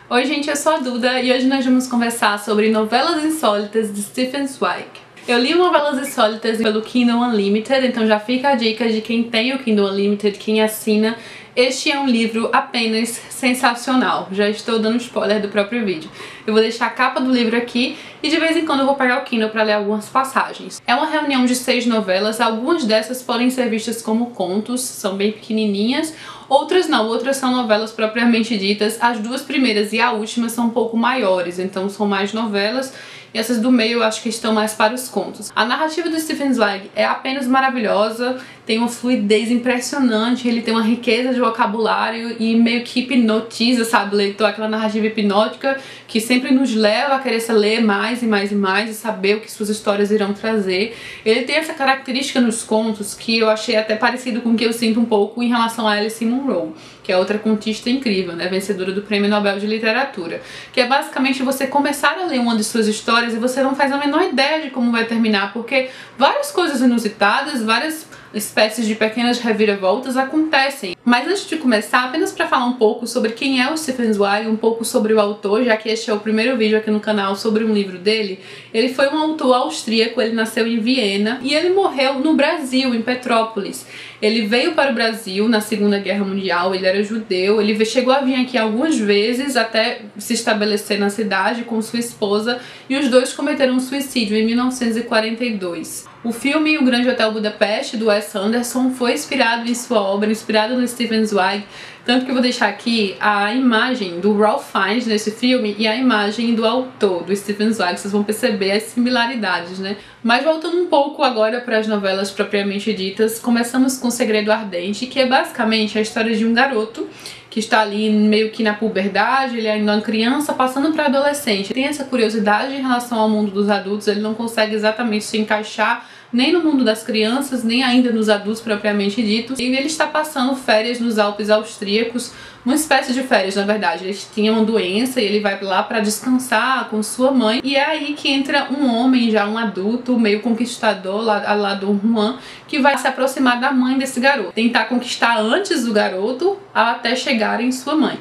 Oi gente, eu sou a Duda e hoje nós vamos conversar sobre novelas insólitas de Stefan Zweig. Eu li Novelas Insólitas pelo Kindle Unlimited, então já fica a dica de quem tem o Kindle Unlimited, quem assina. Este é um livro apenas sensacional. Já estou dando spoiler do próprio vídeo. Eu vou deixar a capa do livro aqui e de vez em quando eu vou pegar o Kindle para ler algumas passagens. É uma reunião de 6 novelas, algumas dessas podem ser vistas como contos, são bem pequenininhas. Outras não, outras são novelas propriamente ditas. As duas primeiras e a última são um pouco maiores, então são mais novelas. E essas do meio eu acho que estão mais para os contos. A narrativa do Stefan Zweig é apenas maravilhosa, tem uma fluidez impressionante, ele tem uma riqueza de vocabulário e meio que hipnotiza, sabe, o leitor, aquela narrativa hipnótica que sempre nos leva a querer ler mais e mais e mais e saber o que suas histórias irão trazer. Ele tem essa característica nos contos que eu achei até parecido com o que eu sinto um pouco em relação a Alice Munro, que é outra contista incrível, né, vencedora do Prêmio Nobel de Literatura, que é basicamente você começar a ler uma de suas histórias e você não faz a menor ideia de como vai terminar, porque várias coisas inusitadas, várias espécies de pequenas reviravoltas acontecem. Mas antes de começar, apenas para falar um pouco sobre quem é o Stefan Zweig, um pouco sobre o autor, já que este é o primeiro vídeo aqui no canal sobre um livro dele. Ele foi um autor austríaco, ele nasceu em Viena e ele morreu no Brasil, em Petrópolis. Ele veio para o Brasil na Segunda Guerra Mundial, ele era judeu, ele chegou a vir aqui algumas vezes até se estabelecer na cidade com sua esposa e os dois cometeram um suicídio em 1942. O filme O Grande Hotel Budapeste, do Wes Anderson, foi inspirado em sua obra, inspirado no Stefan Zweig, tanto que eu vou deixar aqui a imagem do Ralph Fiennes nesse filme e a imagem do autor, do Stefan Zweig, vocês vão perceber as similaridades, né? Mas voltando um pouco agora para as novelas propriamente ditas, começamos com O Segredo Ardente, que é basicamente a história de um garoto que está ali meio que na puberdade, ele é ainda uma criança passando para adolescente. Tem essa curiosidade em relação ao mundo dos adultos, ele não consegue exatamente se encaixar nem no mundo das crianças, nem ainda nos adultos propriamente ditos. E ele está passando férias nos Alpes austríacos, uma espécie de férias, na verdade. Ele tinha uma doença e ele vai lá para descansar com sua mãe. E é aí que entra um homem, já um adulto, meio conquistador, lá do Juan, que vai se aproximar da mãe desse garoto. Tentar conquistar antes do garoto, até chegar em sua mãe.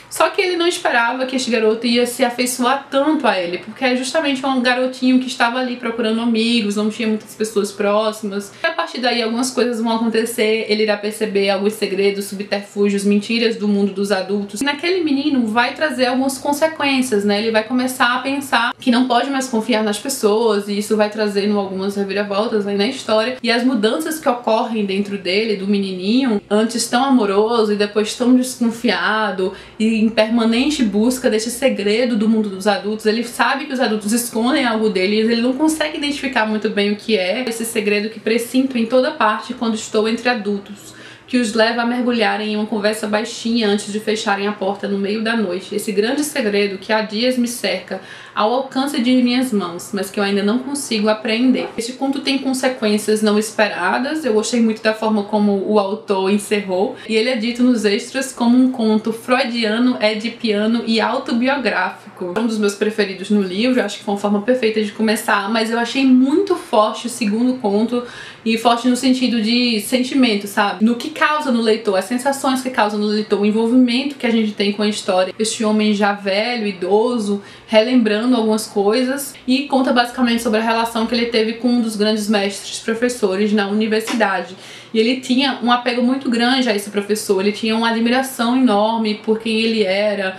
Só que ele não esperava que este garoto ia se afeiçoar tanto a ele, porque é justamente um garotinho que estava ali procurando amigos, não tinha muitas pessoas próximas. E a partir daí algumas coisas vão acontecer, ele irá perceber alguns segredos, subterfúgios, mentiras do mundo dos adultos. E naquele menino vai trazer algumas consequências, né? Ele vai começar a pensar que não pode mais confiar nas pessoas e isso vai trazendo algumas reviravoltas aí na história. E as mudanças que ocorrem dentro dele, do menininho, antes tão amoroso e depois tão desconfiado e em permanente busca desse segredo do mundo dos adultos. Ele sabe que os adultos escondem algo dele e ele não consegue identificar muito bem o que é esse segredo que presinto em toda parte quando estou entre adultos, que os leva a mergulharem em uma conversa baixinha antes de fecharem a porta no meio da noite. Esse grande segredo que há dias me cerca, ao alcance de minhas mãos, mas que eu ainda não consigo apreender. Este conto tem consequências não esperadas, eu gostei muito da forma como o autor encerrou, e ele é dito nos extras como um conto freudiano, edipiano e autobiográfico. É um dos meus preferidos no livro, acho que foi uma forma perfeita de começar, mas eu achei muito forte o segundo conto, e forte no sentido de sentimento, sabe? No que causa no leitor, as sensações que causa no leitor, o envolvimento que a gente tem com a história. Este homem já velho, idoso, relembrando algumas coisas, e conta basicamente sobre a relação que ele teve com um dos grandes mestres professores na universidade. E ele tinha um apego muito grande a esse professor, ele tinha uma admiração enorme por quem ele era,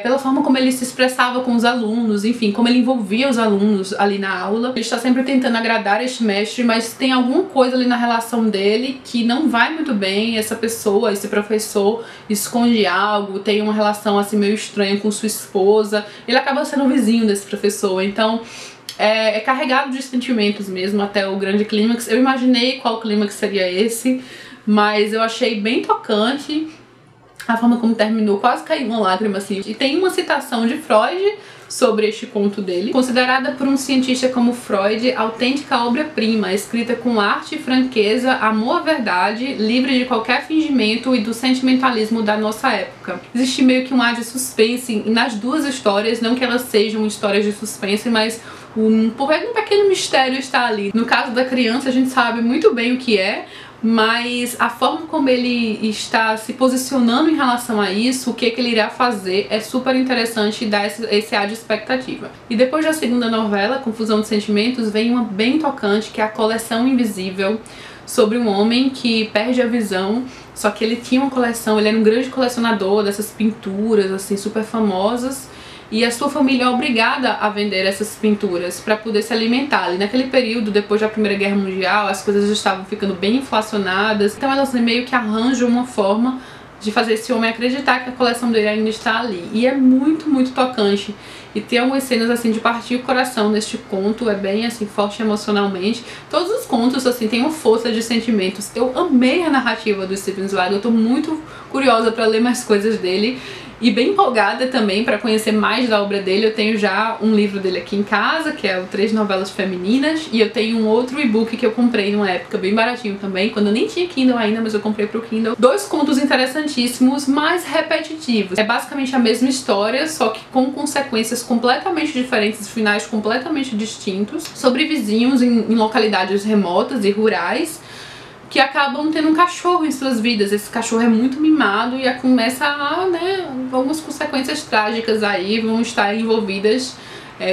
pela forma como ele se expressava com os alunos, enfim, como ele envolvia os alunos ali na aula. Ele está sempre tentando agradar este mestre, mas tem alguma coisa ali na relação dele que não vai muito bem. Essa pessoa, esse professor, esconde algo, tem uma relação assim meio estranha com sua esposa. Ele acaba sendo vizinho desse professor, então é carregado de sentimentos mesmo até o grande clímax. Eu imaginei qual clímax seria esse, mas eu achei bem tocante. A forma como terminou, quase caiu uma lágrima assim. E tem uma citação de Freud sobre este conto dele, considerada por um cientista como Freud autêntica obra-prima, escrita com arte e franqueza, amor à verdade, livre de qualquer fingimento e do sentimentalismo da nossa época. Existe meio que um ar de suspense nas duas histórias, não que elas sejam histórias de suspense, mas um pequeno mistério está ali. No caso da criança, a gente sabe muito bem o que é, mas a forma como ele está se posicionando em relação a isso, o que ele irá fazer, é super interessante e dá esse ar de expectativa. E depois da segunda novela, Confusão de Sentimentos, vem uma bem tocante, que é A Coleção Invisível, sobre um homem que perde a visão, só que ele tinha uma coleção, ele era um grande colecionador dessas pinturas, assim, super famosas, e a sua família é obrigada a vender essas pinturas para poder se alimentar. E naquele período, depois da Primeira Guerra Mundial, as coisas estavam ficando bem inflacionadas, então elas meio que arranjam uma forma de fazer esse homem acreditar que a coleção dele ainda está ali. E é muito, muito tocante. E tem algumas cenas assim de partir o coração neste conto, é bem assim forte emocionalmente. Todos os contos assim têm uma força de sentimentos. Eu amei a narrativa do Stephen Zweig, eu tô muito curiosa para ler mais coisas dele. E bem empolgada também para conhecer mais da obra dele. Eu tenho já um livro dele aqui em casa, que é o 3 Novelas Femininas, e eu tenho um outro e-book que eu comprei numa época bem baratinho também, quando eu nem tinha Kindle ainda, mas eu comprei pro Kindle. 2 contos interessantíssimos, mas repetitivos. É basicamente a mesma história, só que com consequências completamente diferentes, finais completamente distintos, sobre vizinhos em localidades remotas e rurais, que acabam tendo um cachorro em suas vidas. Esse cachorro é muito mimado e começa a, algumas consequências trágicas aí vão estar envolvidas,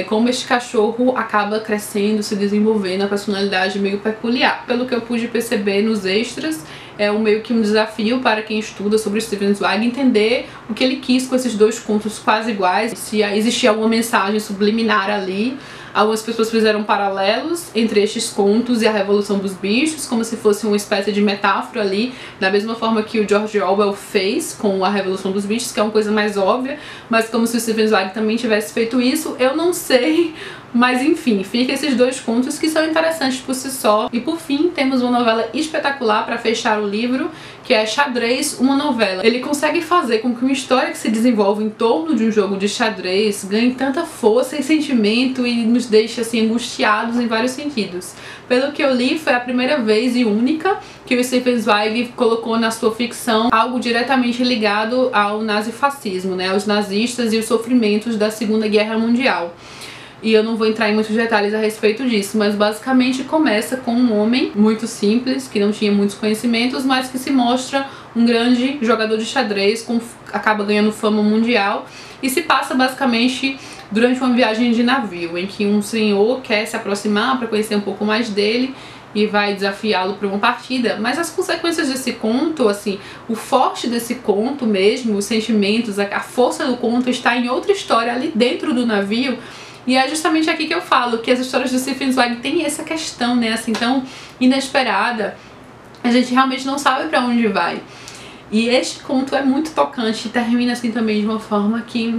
como este cachorro acaba crescendo, se desenvolvendo, a personalidade meio peculiar. Pelo que eu pude perceber nos extras, é meio que um desafio para quem estuda sobre Stephen Zweig entender o que ele quis com esses 2 contos quase iguais, se existia alguma mensagem subliminar ali. Algumas pessoas fizeram paralelos entre estes contos e a Revolução dos Bichos, como se fosse uma espécie de metáfora ali, da mesma forma que o George Orwell fez com a Revolução dos Bichos, que é uma coisa mais óbvia, mas como se o Stephen Zweig também tivesse feito isso, eu não sei. Mas enfim, fica esses 2 contos que são interessantes por si só. E por fim, temos uma novela espetacular para fechar o livro, que é Xadrez, uma novela. Ele consegue fazer com que uma história que se desenvolve em torno de um jogo de xadrez ganhe tanta força e sentimento e nos deixe assim angustiados em vários sentidos. Pelo que eu li, foi a primeira vez e única que o Stephen Zweig colocou na sua ficção algo diretamente ligado ao nazifascismo, aos nazistas e os sofrimentos da Segunda Guerra Mundial. E eu não vou entrar em muitos detalhes a respeito disso, mas basicamente começa com um homem muito simples, que não tinha muitos conhecimentos, mas que se mostra um grande jogador de xadrez, acaba ganhando fama mundial, e se passa basicamente durante uma viagem de navio, em que um senhor quer se aproximar para conhecer um pouco mais dele e vai desafiá-lo para uma partida. Mas as consequências desse conto, assim, o forte desse conto mesmo, os sentimentos, a força do conto está em outra história ali dentro do navio. E é justamente aqui que eu falo que as histórias do Stephen Zweig têm essa questão, assim, tão inesperada. A gente realmente não sabe pra onde vai. E este conto é muito tocante e termina assim também de uma forma que,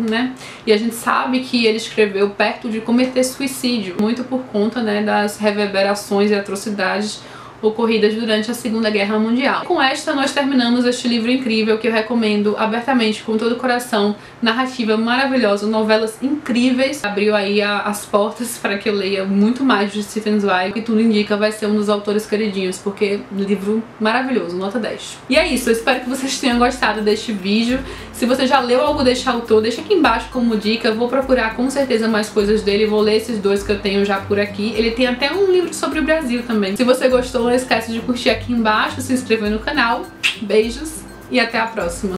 E a gente sabe que ele escreveu perto de cometer suicídio, muito por conta, das reverberações e atrocidades ocorridas durante a Segunda Guerra Mundial. Com esta, nós terminamos este livro incrível que eu recomendo abertamente, com todo o coração. Narrativa maravilhosa, novelas incríveis. Abriu aí as portas para que eu leia muito mais de Stephen Zweig, e tudo indica vai ser um dos autores queridinhos, porque livro maravilhoso, nota 10. E é isso, eu espero que vocês tenham gostado deste vídeo. Se você já leu algo deste autor, deixa aqui embaixo como dica. Eu vou procurar com certeza mais coisas dele, vou ler esses 2 que eu tenho já por aqui. Ele tem até um livro sobre o Brasil também. Se você gostou, não esquece de curtir aqui embaixo, se inscrever no canal. Beijos e até a próxima!